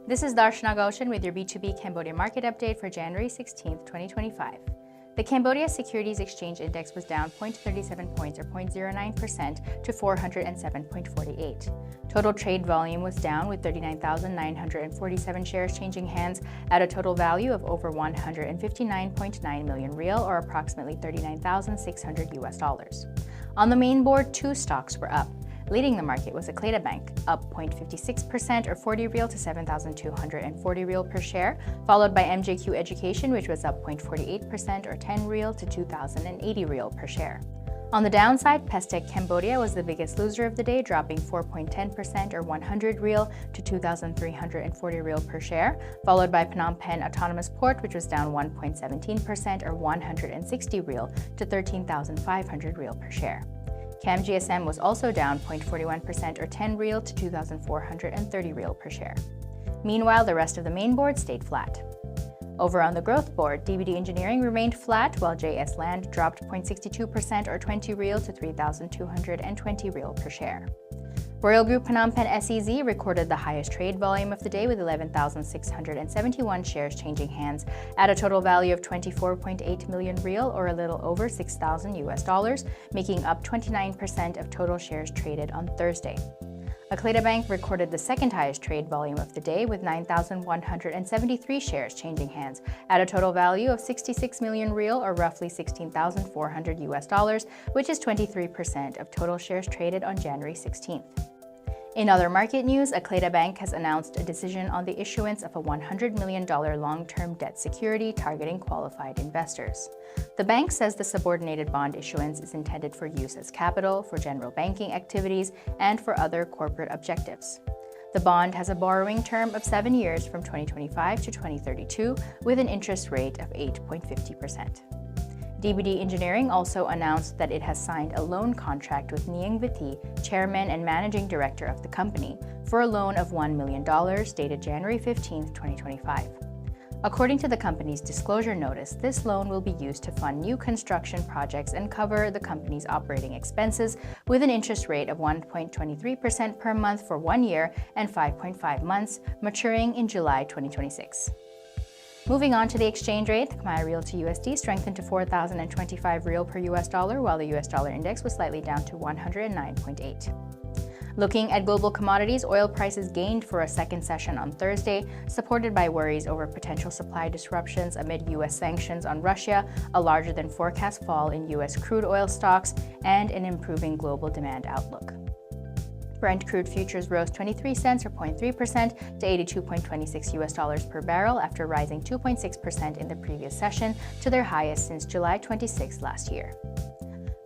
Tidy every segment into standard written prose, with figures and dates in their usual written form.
This is Darshana Gaushan with your B2B Cambodia Market update for January 16, 2025. The Cambodia Securities Exchange Index was down 0.37 points or 0.09% to 407.48. Total trade volume was down with 39,947 shares changing hands at a total value of over 159.9 million real or approximately $39,600. On the main board, two stocks were up. Leading the market was Akleda Bank, up 0.56% or 40 real to 7,240 real per share, followed by MJQ Education, which was up 0.48% or 10 real to 2,080 real per share. On the downside, Pestec Cambodia was the biggest loser of the day, dropping 4.10% or 100 real to 2,340 real per share, followed by Phnom Penh Autonomous Port, which was down 1.17% or 160 real to 13,500 real per share. Cam GSM was also down 0.41% or 10 real to 2,430 real per share. Meanwhile, the rest of the main board stayed flat. Over on the growth board, DBD Engineering remained flat, while JS Land dropped 0.62% or 20 real to 3,220 real per share. Royal Group Phnom Penh SEZ recorded the highest trade volume of the day with 11,671 shares changing hands at a total value of 24.8 million real or a little over $6,000, making up 29% of total shares traded on Thursday. Akleda Bank recorded the second highest trade volume of the day with 9,173 shares changing hands at a total value of 66 million real or roughly $16,400, which is 23% of total shares traded on January 16th. In other market news, Akleda Bank has announced a decision on the issuance of a $100 million long-term debt security targeting qualified investors. The bank says the subordinated bond issuance is intended for use as capital for general banking activities and for other corporate objectives. The bond has a borrowing term of 7 years from 2025 to 2032 with an interest rate of 8.50%. DBD Engineering also announced that it has signed a loan contract with Nieng Vithi, chairman and managing director of the company, for a loan of $1 million dated January 15, 2025. According to the company's disclosure notice, this loan will be used to fund new construction projects and cover the company's operating expenses with an interest rate of 1.23% per month for 1 year and 5.5 months, maturing in July 2026. Moving on to the exchange rate, the Khmer Real to USD strengthened to 4,025 real per US dollar, while the US dollar index was slightly down to 109.8. Looking at global commodities, oil prices gained for a second session on Thursday, supported by worries over potential supply disruptions amid US sanctions on Russia, a larger than forecast fall in US crude oil stocks, and an improving global demand outlook. Brent crude futures rose 23 cents or 0.3% to $82.26 per barrel after rising 2.6% in the previous session to their highest since July 26 last year.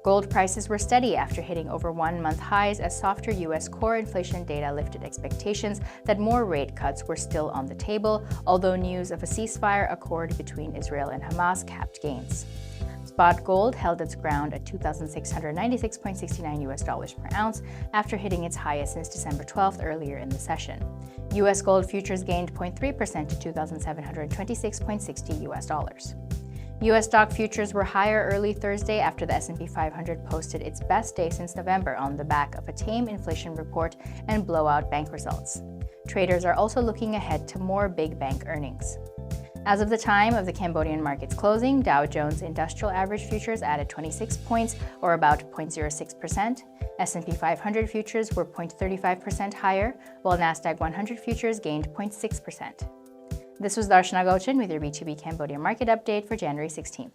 Gold prices were steady after hitting over one-month highs as softer U.S. core inflation data lifted expectations that more rate cuts were still on the table, although news of a ceasefire accord between Israel and Hamas capped gains. Spot gold held its ground at $2,696.69 per ounce after hitting its highest since December 12th earlier in the session. U.S. gold futures gained 0.3% to $2,726.60. U.S. stock futures were higher early Thursday after the S&P 500 posted its best day since November on the back of a tame inflation report and blowout bank results. Traders are also looking ahead to more big bank earnings. As of the time of the Cambodian market's closing, Dow Jones Industrial Average Futures added 26 points, or about 0.06%. S&P 500 futures were 0.35% higher, while Nasdaq 100 futures gained 0.6%. This was Darshana Gaushan with your B2B Cambodia Market update for January 16th.